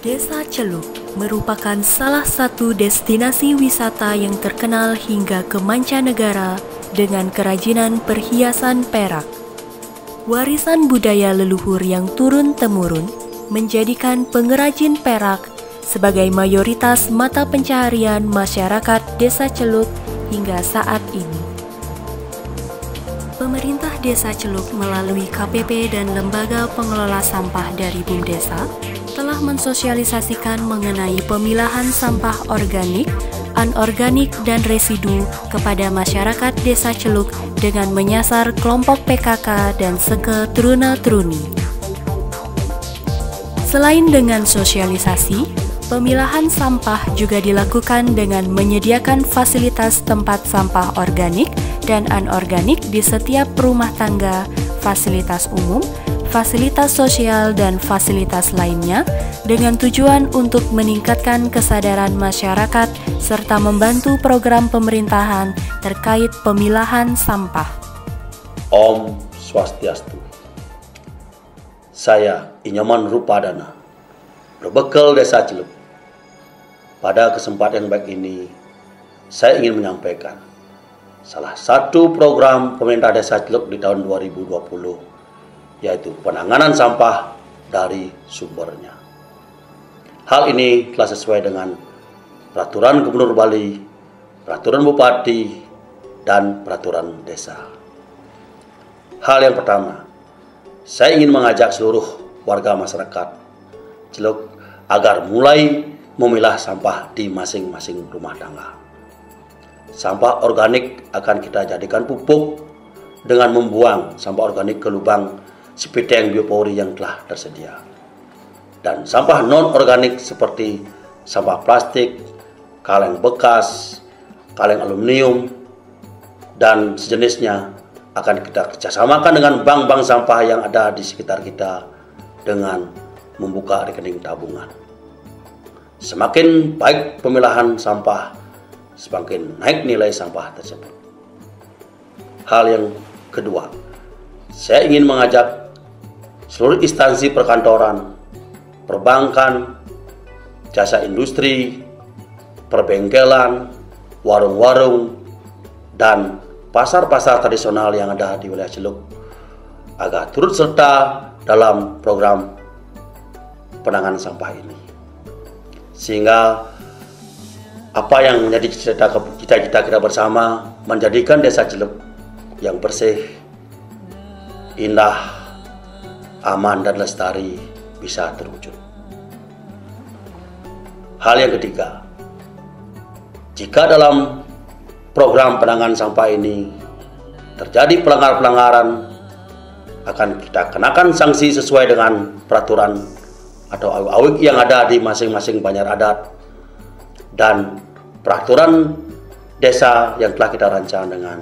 Desa Celuk merupakan salah satu destinasi wisata yang terkenal hingga ke mancanegara dengan kerajinan perhiasan perak. Warisan budaya leluhur yang turun-temurun menjadikan pengrajin perak sebagai mayoritas mata pencaharian masyarakat Desa Celuk hingga saat ini. Pemerintah Desa Celuk melalui KPP dan Lembaga Pengelola Sampah dari BUMDesa telah mensosialisasikan mengenai pemilahan sampah organik, anorganik, dan residu kepada masyarakat Desa Celuk dengan menyasar kelompok PKK dan seke truna-truni. Selain dengan sosialisasi, pemilahan sampah juga dilakukan dengan menyediakan fasilitas tempat sampah organik dan anorganik di setiap rumah tangga, fasilitas umum, fasilitas sosial, dan fasilitas lainnya dengan tujuan untuk meningkatkan kesadaran masyarakat serta membantu program pemerintahan terkait pemilahan sampah. Om Swastiastu. Saya Inyoman Rupadana, berbekal Desa Celuk. Pada kesempatan baik ini, saya ingin menyampaikan salah satu program pemerintah Desa Celuk di tahun 2020, yaitu penanganan sampah dari sumbernya. Hal ini telah sesuai dengan Peraturan Gubernur Bali, Peraturan Bupati, dan Peraturan Desa. Hal yang pertama, saya ingin mengajak seluruh warga masyarakat Celuk agar mulai memilah sampah di masing-masing rumah tangga. Sampah organik akan kita jadikan pupuk dengan membuang sampah organik ke lubang sepiteng biopori yang telah tersedia. Dan sampah non-organik seperti sampah plastik, kaleng bekas, kaleng aluminium, dan sejenisnya akan kita kerjasamakan dengan bank-bank sampah yang ada di sekitar kita dengan membuka rekening tabungan. Semakin baik pemilahan sampah, semakin naik nilai sampah tersebut. Hal yang kedua, saya ingin mengajak seluruh instansi perkantoran, perbankan, jasa industri, perbengkelan, warung-warung, dan pasar-pasar tradisional yang ada di wilayah Celuk agar turut serta dalam program penanganan sampah ini. Sehingga apa yang menjadi cita-cita kita bersama menjadikan Desa Celuk yang bersih, indah, aman, dan lestari bisa terwujud. Hal yang ketiga, jika dalam program penanganan sampah ini terjadi pelanggaran, akan kita kenakan sanksi sesuai dengan peraturan atau awik yang ada di masing-masing banjar adat dan peraturan desa yang telah kita rancang dengan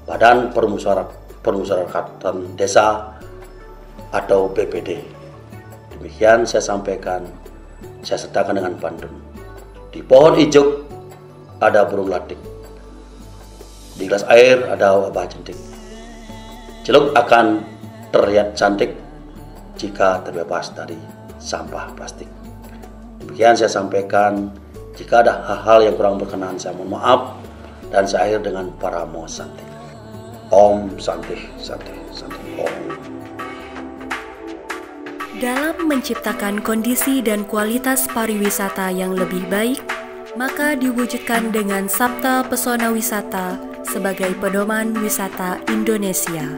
Badan Permusyawaratan Desa atau BPD. Demikian saya sampaikan, saya sertakan dengan pantun. Di pohon ijuk ada burung latik, di gelas air ada wabah jentik. Celuk akan terlihat cantik jika terbebas dari sampah plastik. Demikian saya sampaikan. Jika ada hal-hal yang kurang berkenan, saya mohon maaf, dan saya akhir dengan Paramo Santi. Om Santi, Santi, Santi, Om. Dalam menciptakan kondisi dan kualitas pariwisata yang lebih baik, maka diwujudkan dengan Sabta Pesona Wisata sebagai pedoman wisata Indonesia.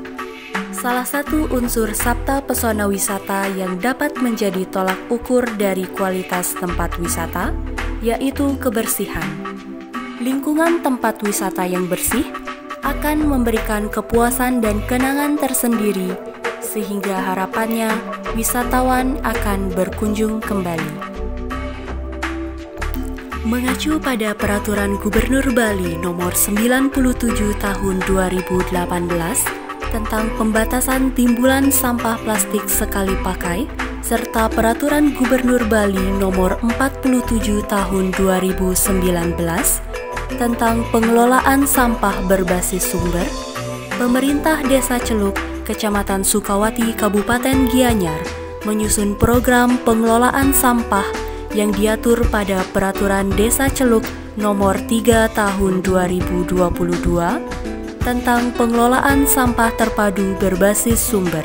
Salah satu unsur Sabta Pesona Wisata yang dapat menjadi tolak ukur dari kualitas tempat wisata yaitu kebersihan. Lingkungan tempat wisata yang bersih akan memberikan kepuasan dan kenangan tersendiri, sehingga harapannya wisatawan akan berkunjung kembali. Mengacu pada Peraturan Gubernur Bali Nomor 97 Tahun 2018 tentang pembatasan timbulan sampah plastik sekali pakai, serta Peraturan Gubernur Bali Nomor 47 Tahun 2019 tentang pengelolaan sampah berbasis sumber, Pemerintah Desa Celuk, Kecamatan Sukawati, Kabupaten Gianyar menyusun program pengelolaan sampah yang diatur pada Peraturan Desa Celuk Nomor 3 Tahun 2022 tentang pengelolaan sampah terpadu berbasis sumber.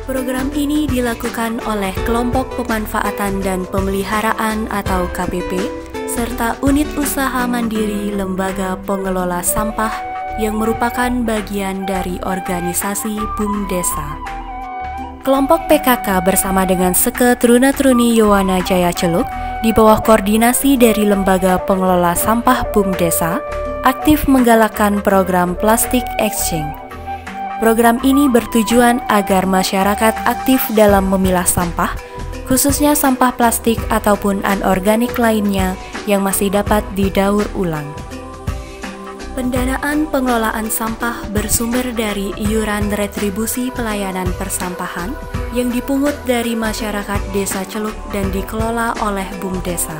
Program ini dilakukan oleh Kelompok Pemanfaatan dan Pemeliharaan atau KPP serta Unit Usaha Mandiri Lembaga Pengelola Sampah yang merupakan bagian dari organisasi BUMDesa. Kelompok PKK bersama dengan Seke Truna-Truni Yowana Jaya Celuk di bawah koordinasi dari Lembaga Pengelola Sampah BUMDesa aktif menggalakkan program Plastik Exchange. Program ini bertujuan agar masyarakat aktif dalam memilah sampah, khususnya sampah plastik ataupun anorganik lainnya yang masih dapat didaur ulang. Pendanaan pengelolaan sampah bersumber dari iuran retribusi pelayanan persampahan yang dipungut dari masyarakat Desa Celuk dan dikelola oleh BUMDesa.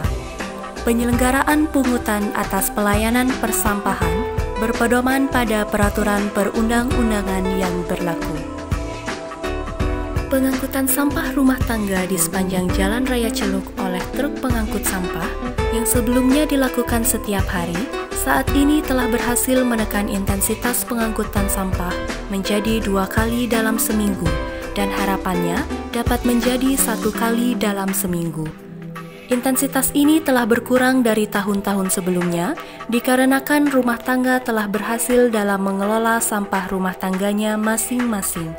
Penyelenggaraan pungutan atas pelayanan persampahan berpedoman pada peraturan perundang-undangan yang berlaku. Pengangkutan sampah rumah tangga di sepanjang Jalan Raya Celuk oleh truk pengangkut sampah yang sebelumnya dilakukan setiap hari, saat ini telah berhasil menekan intensitas pengangkutan sampah menjadi 2 kali dalam seminggu dan harapannya dapat menjadi 1 kali dalam seminggu. Intensitas ini telah berkurang dari tahun-tahun sebelumnya dikarenakan rumah tangga telah berhasil dalam mengelola sampah rumah tangganya masing-masing.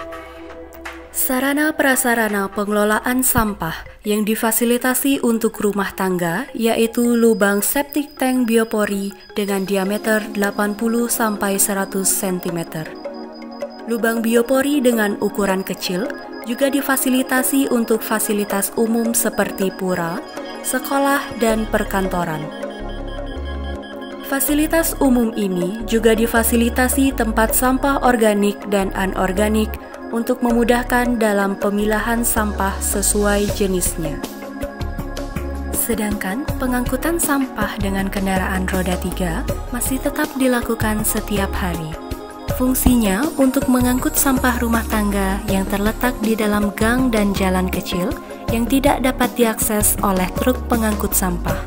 Sarana prasarana pengelolaan sampah yang difasilitasi untuk rumah tangga yaitu lubang septic tank biopori dengan diameter 80-100 cm. Lubang biopori dengan ukuran kecil juga difasilitasi untuk fasilitas umum seperti pura, sekolah, dan perkantoran. Fasilitas umum ini juga difasilitasi tempat sampah organik dan anorganik untuk memudahkan dalam pemilahan sampah sesuai jenisnya. Sedangkan pengangkutan sampah dengan kendaraan roda 3 masih tetap dilakukan setiap hari. Fungsinya untuk mengangkut sampah rumah tangga yang terletak di dalam gang dan jalan kecil yang tidak dapat diakses oleh truk pengangkut sampah.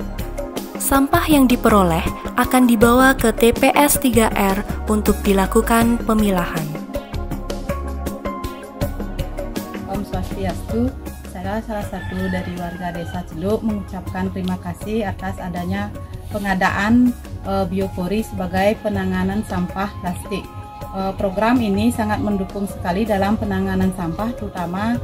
Sampah yang diperoleh akan dibawa ke TPS 3R untuk dilakukan pemilahan. Om Swastiastu, saya salah satu dari warga Desa Celuk mengucapkan terima kasih atas adanya pengadaan biopori sebagai penanganan sampah plastik. Program ini sangat mendukung sekali dalam penanganan sampah, terutama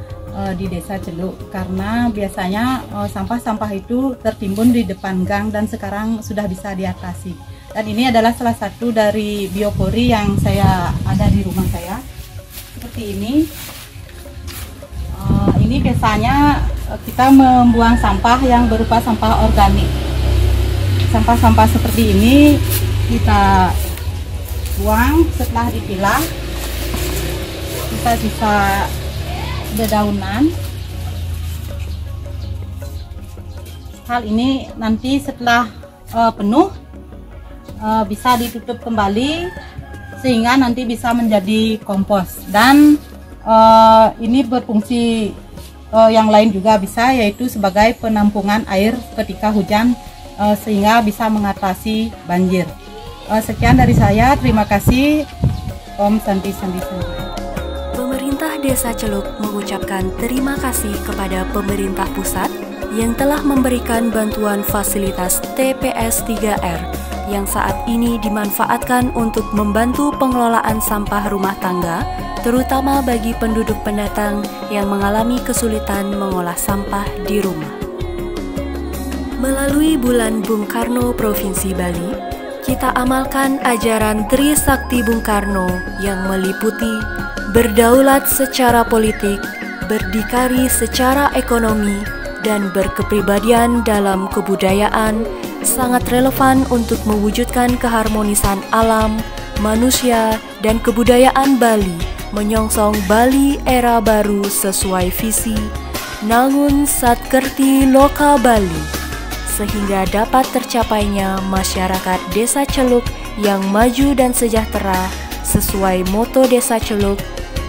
di Desa Celuk, karena biasanya sampah-sampah itu tertimbun di depan gang dan sekarang sudah bisa diatasi. Dan ini adalah salah satu dari biopori yang saya ada di rumah saya. Seperti ini. Ini biasanya kita membuang sampah yang berupa sampah organik. Sampah-sampah seperti ini kita buang setelah dipilah. Kita bisa dedaunan. Hal ini nanti setelah penuh bisa ditutup kembali sehingga nanti bisa menjadi kompos, dan ini berfungsi yang lain juga bisa, yaitu sebagai penampungan air ketika hujan sehingga bisa mengatasi banjir. Sekian dari saya, terima kasih. Om Santi Santi Santi. Pemerintah Desa Celuk mengucapkan terima kasih kepada pemerintah pusat yang telah memberikan bantuan fasilitas TPS 3R yang saat ini dimanfaatkan untuk membantu pengelolaan sampah rumah tangga, terutama bagi penduduk pendatang yang mengalami kesulitan mengolah sampah di rumah. Melalui Bulan Bung Karno Provinsi Bali, kita amalkan ajaran Tri Sakti Bung Karno yang meliputi berdaulat secara politik, berdikari secara ekonomi, dan berkepribadian dalam kebudayaan sangat relevan untuk mewujudkan keharmonisan alam, manusia, dan kebudayaan Bali menyongsong Bali era baru sesuai visi Nangun Satkerti Loka Bali, sehingga dapat tercapainya masyarakat Desa Celuk yang maju dan sejahtera sesuai moto Desa Celuk,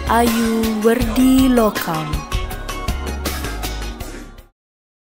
Ayu Werdi Lokam.